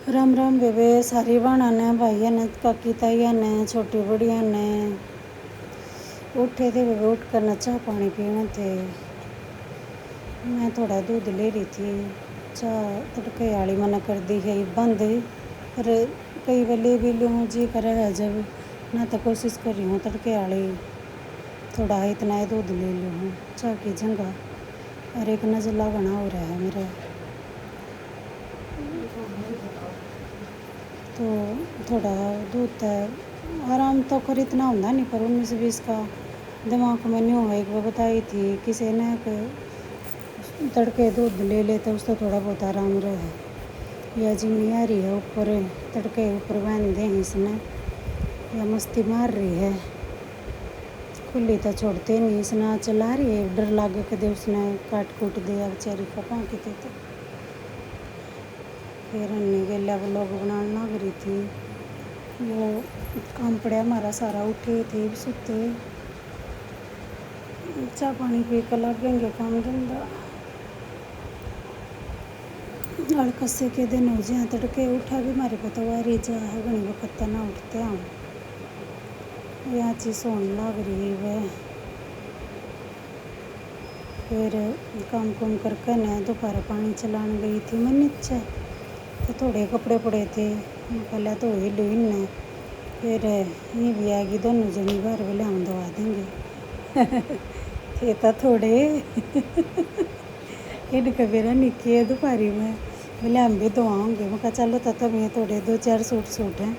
राम राम बेबे सारी बाणा ने भाइया ने काकी ताइया ने छोटी बड़िया ने उठे थे बेबे। उठ कर न चाह पानी पीने थे। मैं थोड़ा दूध ले रही थी। चाह तड़के वाली मना कर दी है बंद, पर कई बार ले भी लूँ जी कर है जब ना, तो कोशिश कर रही हूँ तड़के वाली थोड़ा इतना ही दूध ले लूँ चाह की जगह। और एक नज़ला बना हो रहा है मेरा, तो थोड़ा दूध आराम तो कर इतना होता नहीं, पर 19-20 का दिमाग में नहीं हुआ। एक बार बताई थी किसी ने कि तड़के दूध ले ले तो उसको थोड़ा बहुत आराम रहे। या जिमनी आ रही है ऊपर, तड़के ऊपर बांध दें इसने, या मस्ती मार रही है। खुली तो छोड़ते नहीं, इसने चला रही है। डर लागे कि दे उसने काट कूट दिया बेचारी का पाँकी थे। तो फिर अन्नी गेला ब्लॉग बनाने लग रही थी। वो काम पड़ा हमारा सारा, उठे थे सुते, चाह पानी पी कर लगेंगे काम धंधा। अड़कसे के दिन हो जाए तड़के उठा भी हमारे को तो वारी जा है घनी वक्त ना उठते हम। यहाँ चीज सोने लग रही है। फिर काम कुम करके न दोपहर पानी चलाने गई थी मैं नीचे, तो थोड़े कपड़े पड़े थे पहले तो ही लो इन्हें। फिर ये भी आएगी दोनों जनी बाहर बोले हम दवा देंगे थे तो थोड़े इनका मेरा निकी दोपहरी में बोले हम भी दवाओंगे। मैं कहा चलो तो मैं थोड़े 2-4 सूट हैं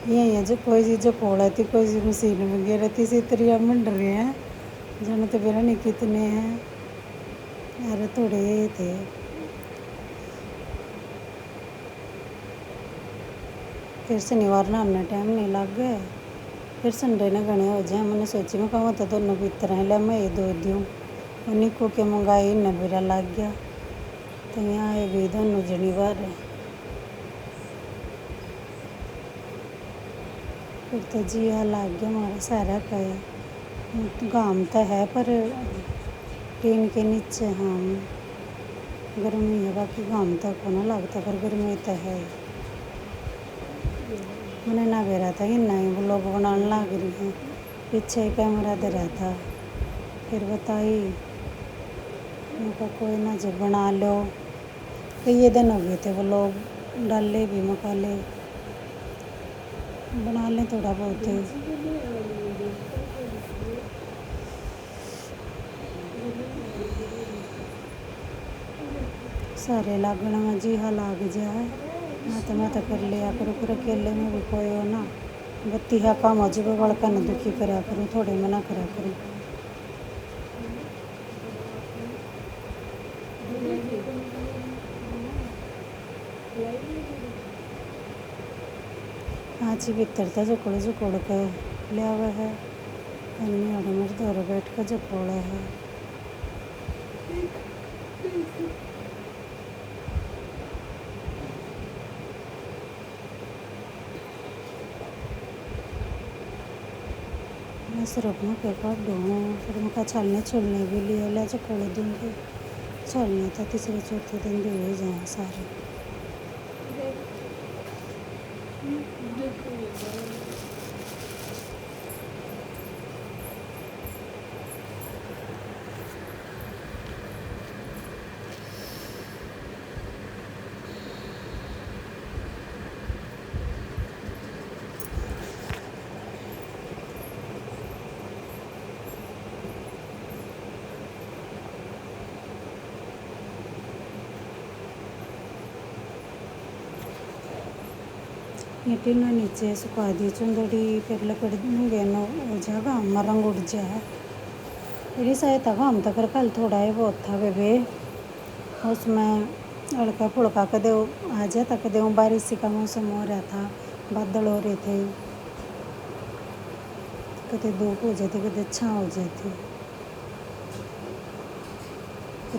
ये जो कोई चीज़ जो खोला थी, कोई सी मशीन में गिर थी सी तरिया मंड रहे हैं जन, तो मेरा नहीं कितने हैं अरे थोड़े थे। फिर शनिवार नहाने टाइम नहीं लग गए, फिर संडे ने गणे हो जाए। मैंने सोची मैं कहूँ तो दोनों भीतर हैं ले मैं ये दो दूँ, उन्हीं को के मंगाई न बुरा लग गया। तो यहाँ आए भी दोनों जनी बार। फिर तो जी हाँ लग गया हमारा सारा का गाम तो है पर टीन के नीचे हम गर्मी है, बाकी गाम तक को ना लगता पर गर्मी तो है। मैंने ना बेरा था कि नहीं वो लोग बनाने लग रही हैं, पीछे कैमरा दे रहा था। फिर बताई उनका कोई ना जब बना लो, कई दिन हो गए थे वो लोग डाले भी मकाले बना लें थोड़ा बहुत ही। सारे लागण में जी हाँ लाग जाए मैं तो कर लिया करूँ, फिर अकेले में भी कोई हो ना बत्ती हा काम हो जाए बड़का न दुखी करा करूँ, थोड़े में ना करा करूँ। आज ही भीतर था जुकोड़ के लिया हुआ है, अन्नी और मेरे दौरे बैठ कर जुकोड़ा है। मैं सिर्फ में के काट दूँ, फिर मैं छालने छुलने भी लिए ले जुकोड़ दूँगी। छालने तो तीसरे चौथे दिन भी हो जाए सारे। ये टीना नीचे सुखा दी चुंदड़ी, फिर लकड़ गए न हो जाएगा हम रंग उड़ जाए। फिर इस आया था हम तक कल थोड़ा ही बहुत था बेबे, उसमें हल्का फुड़का कदे आ जाता कदे बारिश का मौसम हो रहा था, बादल हो रहे थे, कदे धूप हो जाती कदे छाँव हो जाती।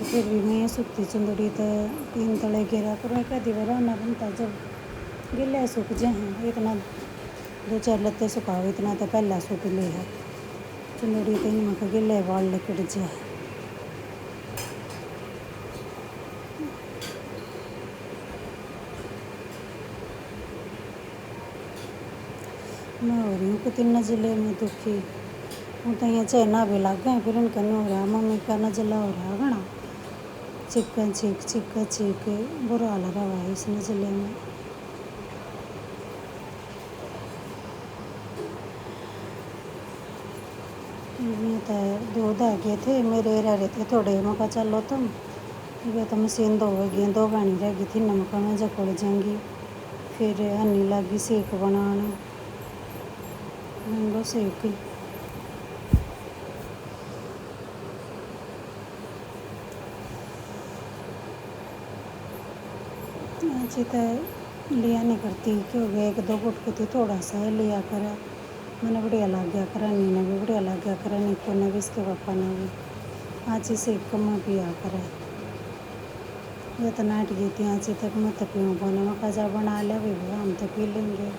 फिर भी मैं सूखती चुंदड़ी तो 3 तले गिरा पर मैं कदी बार आना बनता जब गिले सूख जाए। इतना 2-4 लत्ते सुखाओ इतना तो पहला सूख ले है चुंदड़ी, तो इनमें गिले बाल लिकड़ जाए। मैं हो रही हूँ कितने जिले में दुखी हूँ। तो यहाँ चैना भी लग गए फिर इनका नहीं हो रहा, मम्मी का नजला हो रहा घना चिकन चीक बुरा हाल रहा है इस नजले में। ये तो दूध आ गए थे मेरे रह रहे थे थोड़े, मका चलो तुम ये तो मशीन धोएगी, 2 गानी रहेगी थी नमक में जकोड़ जाएंगी। फिर हनी लगी सेक बनाने, मैंगो सेक अच्छी तो लिया नहीं करती क्योंकि 1-2 गुटकी थी थोड़ा सा है लिया करा, मैंने बढ़िया लग गया करा, नी ने भी बढ़िया लग गया करा, निको ने भी इसके पापा ने भी आज ही सेक में पिया करा। ये तो नाट गई थी आज तक मैं तो पीऊँ बने में कजा बना लिया भी हम तो पी लेंगे।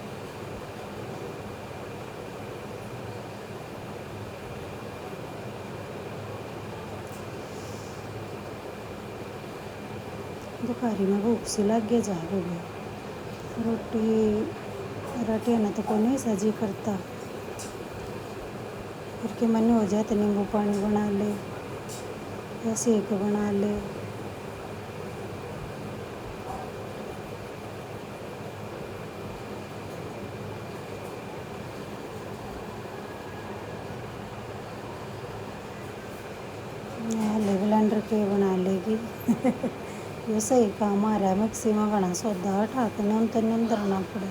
दोपहरी में भूख सी लग गया जा भी रोटी रोटी ना तो कोई नहीं सजी करता, फिर के मन हो जाए तो नींबू पानी बना ले या सेक बना ले। हले ब्लेंडर के बना लेगी ये सही काम आ रहा है, मिक्सी में बना सौदा ठाकने उन तो अंदर ना पड़े,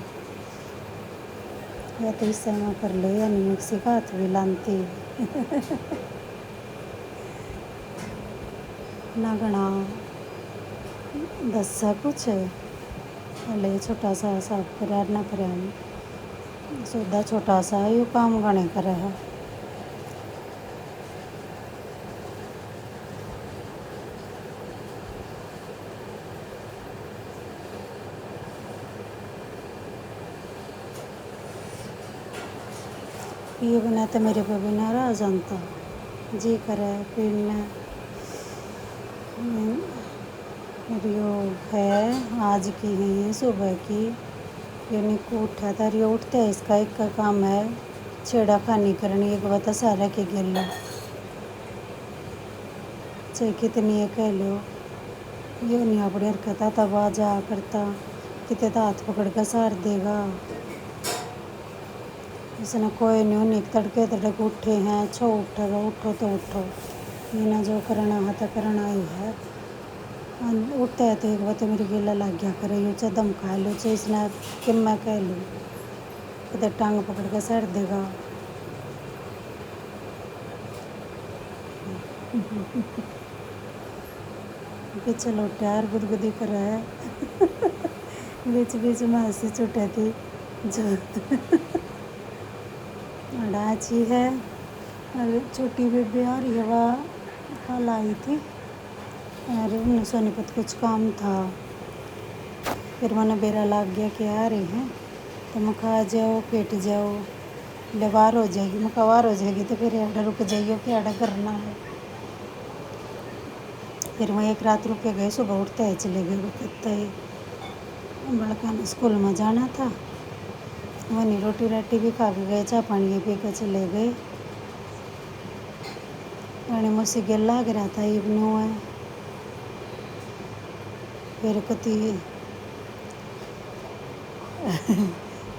या तो इस समय कर ले या नहीं मिक्सी का हाथ भी लानती ना घना दस सा कुछ है हले छोटा सा साफ करा ना करा सौदा छोटा सा यू काम घने करे है। ये बना तो मेरे पे भी नाराज जानता जी करे पीने रियो है आज की ही सुबह की, यानी को उठा था रियो उठते है इसका एक का काम है छेड़ा खानी करनी, एक बता सारा के गिल्ला चाहे कितनी है कह लो ये नहीं अपनी हरकत तब आ जा करता कितने तो हाथ पकड़ कर सार देगा। इसने कोई नहीं उन्हें तड़के तड़के उठे हैं छो उठेगा उठो तो उठो, ये ना जो करना है तो करना ही है। उठता है तो एक बात मेरी गिला लग गया करे यू चाहे दम खा लो चाहे इसने कि मैं कह लूँ कितने टांग पकड़ के सर देगा पीछे लौटा यार गुदगुदी कर रहा है बीच बीच में हंसी छुटे थी जो अड़ाची है और छोटी बेबी और युवा कल आई थी और सोनीपत कुछ काम था, फिर मैंने बेरा लग गया कि आ रही हैं तो मैं खा जाओ पेट जाओ लेवार हो जाएगी, मैं कवार हो जाएगी तो फिर आडा रुक जाइए कि आडा करना है। फिर मैं एक रात रुके गए, सुबह उठते ही चले गए कितने बड़का ने स्कूल में जाना था, वहीं रोटी राटी भी खा के गए, चाय पानी पी के चले गए। पानी मुझसे गिर लग रहा था इवनू है फिर कति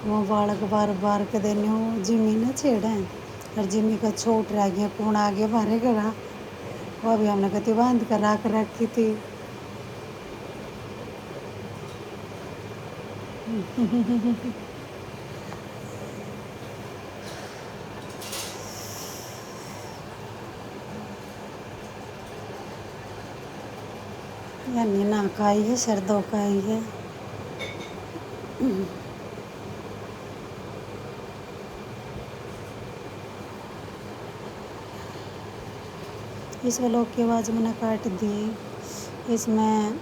वो बालक बार बार के देने वो जिमी न छेड़ा और जिमी का छोट रह गया कौन आगे मारे गड़ा, वो भी हमने कति बांध कर रख रखी थी यानी ना खाई है सर दो खाई है इस व्लॉग की आवाज़ मैंने काट दी, इसमें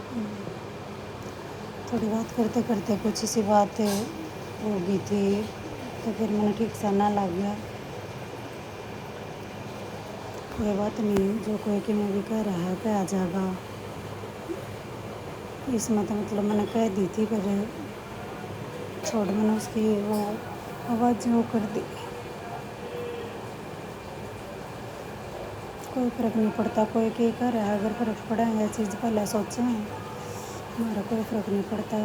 थोड़ी बात करते करते कुछ सी बात हो गई थी तो फिर मैंने ठीक सा ना लग गया, कोई बात नहीं जो कोई कि मैं भी कह रहा है कह आ जाएगा, इसमें तो मतलब मैंने कह दी थी पर छोड़ मैंने उसकी वो आवाज़ वो कर दी। कोई फ़र्क नहीं पड़ता, कोई क्या कर रहा है। अगर फ़र्क पड़ा है ये चीज़ पहले सोचे हैं, हमारा कोई फ़र्क नहीं पड़ता।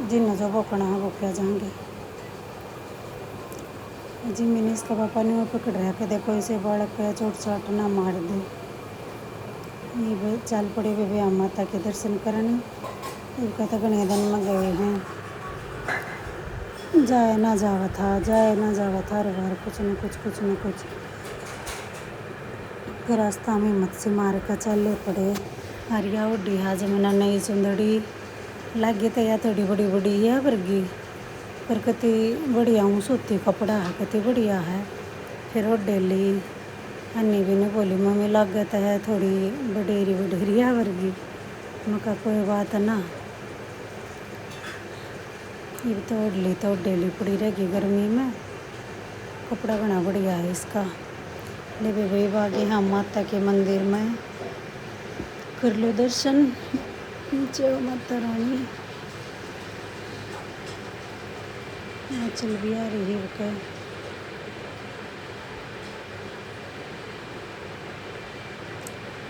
जिन्हें जो भोकना है वो क्या जाएंगे। जी मैंने इसका पापा ने वो पकड़ रहा के देखो इसे बालक पे चोट चाट ना मार दे। ये चल पड़े वे हम माता के दर्शन करने। इनका तो घने दिन में गए हैं, जाए ना जावा था हर बार कुछ न कुछ फिर रास्ता में हिम्मत से मार कर चले पड़े। हरिया उड्डी हाज मना नई सुंदड़ी लागे तो या थोड़ी बड़ी बड़ी है वर्गी, पर कति बढ़िया हूँ सूती कपड़ा है, कति बढ़िया है। फिर वो डेली अन्नी भी ने बोली मम्मी लागत है थोड़ी बडेरी है वर्गी। मैं कहा कोई बात ना, ये तो डेली पड़ी रहेगी गर्मी में। कपड़ा बना बढ़िया है इसका। ले भाई बागे हम माता के मंदिर में कर लो दर्शन। जय माता रानी। चल भी आ रही है क्या?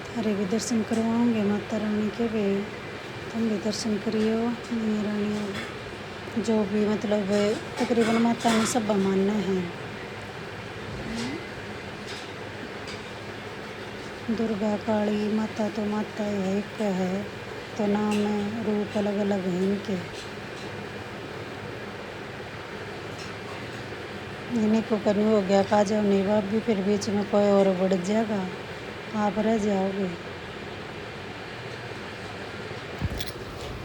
थारे भी दर्शन करवाओगे माता रानी के भी, तुम भी दर्शन करियो। मैया रानी जो भी मतलब तकरीबन माता ने सब मानना है। दुर्गा काली माता तो माता है, एक है तो नाम है, रूप अलग अलग है इनके। इन्हीं को करनी हो गया खा जाओ नहीं बाप भी, फिर बीच में कोई और बढ़ जाएगा, आप रह जाओगे।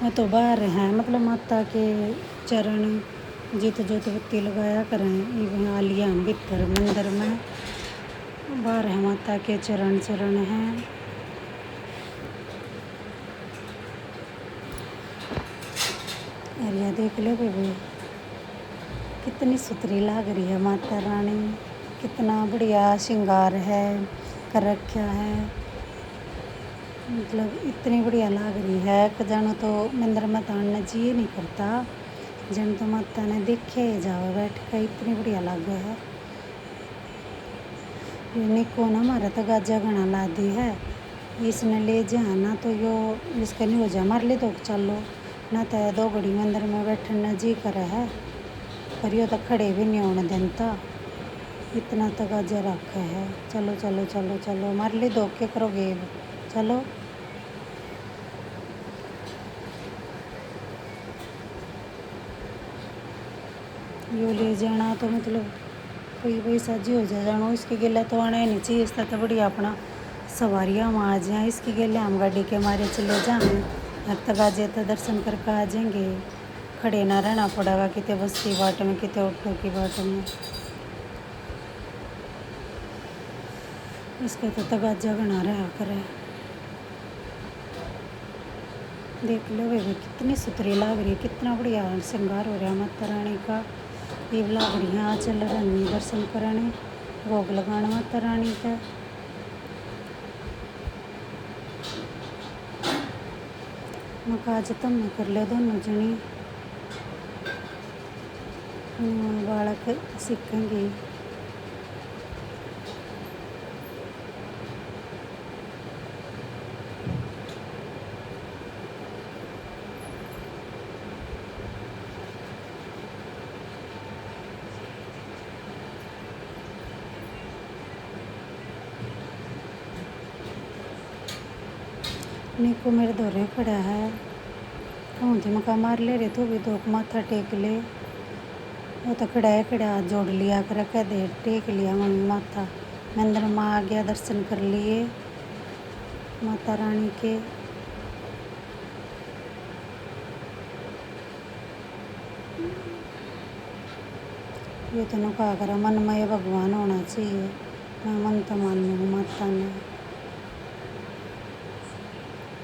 वो तो बाहर हैं मतलब माता के चरण जीत जोत बत्ती लगाया करें। ये आलिया भीतर मंदिर में बाहर है माता के चरण हैं। अरे देख लो बेबी कितनी सुथरी लग रही है माता रानी, कितना बढ़िया श्रृंगार है कर रखा है। मतलब इतनी बढ़िया लग रही है कि जानो तो मंदिर में ताड़ना जी नहीं करता, जन तो माता ने देखे जाओ बैठ कर, इतनी बढ़िया लग है। निको ना हमारा तो गाजा घना ला दी है, इसने ले जाना तो यो इसका नहीं हो जा मार ले तो चलो ना तो 2 घड़ी मंदिर में बैठना जी कर है, पर यो तो खड़े भी नहीं होने देता, इतना तो गाजा रखा है। चलो चलो चलो चलो मार ले दो क्या करोगे, चलो। यो ले जाना तो मतलब कोई पैसा जी हो जानो, इसके गेला तो आना ही नहीं चाहिए। इसका तो बढ़िया अपना सवारियाँ हम आ जाएँ, इसके गेले हम गाड़ी के मारे चले जाएँ, अब तक आ जाए तो दर्शन करके आ जाएंगे। खड़े ना रहना पड़ेगा कितने बस की बाट में कितने ऑटो की बाट में। इसका तो तगाजा घना रहा करे। देख लो बेबी कितनी सुथरी लग रही है, कितना बढ़िया श्रृंगार हो रहा है माता रानी का। ये लग रही है चल रही दर्शन करने, भोग लगाना माता रानी का। मैं आज तुम कर ले दोनों जनी, बालक सीखेंगे। निको मेरे दौरे खड़ा है, कहूँ थी मका मार ले रहे तो भी दो माथा टेक ले। वो तो खड़ा है, खड़ा हाथ जोड़ लिया कर कह दे टेक लिया मम्मी माथा। मंदिर में आ गया, दर्शन कर लिए माता रानी के। ये तो कहा करा मन में ये भगवान होना चाहिए, मैं मन तो मानू माता ने।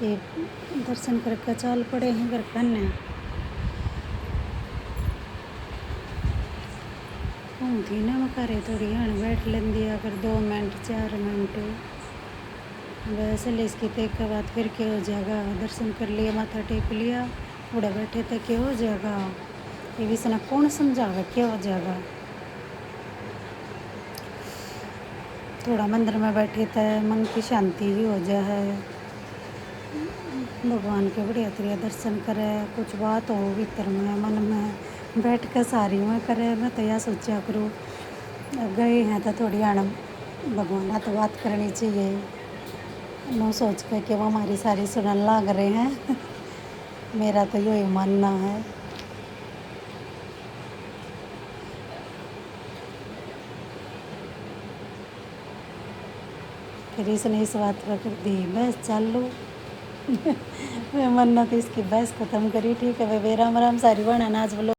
ये दर्शन करके चल पड़े हैं घर करने। थी ना मैं करे थोड़ी हण बैठ लेंदी अगर 2 मिनट 4 मिनट वैसे ले इसकी तो एक बात फिर क्या हो जाएगा। दर्शन कर लिया माथा टेक लिया, उड़े बैठे तो क्या हो जाएगा। ये भी सना कौन समझावे क्या हो जाएगा। थोड़ा मंदिर में बैठी तो मन की शांति ही हो जाए है। भगवान के बढ़िया तरिया दर्शन करे, कुछ बात हो भीतर में मन में बैठ कर सारी में करे। मैं तो यह सोचा करूँ गए हैं तो थोड़ी आना भगवान तो बात करनी चाहिए। मैं सोच कर कि वो हमारी सारी सुनने लग रहे हैं। मेरा तो यही मानना है। फिर इसने इस बात पर कर दी बस चालू। मैं मन्ना तो इसकी बहस ख़त्म करी। ठीक है वे राम राम सारी बना नाच बोलो।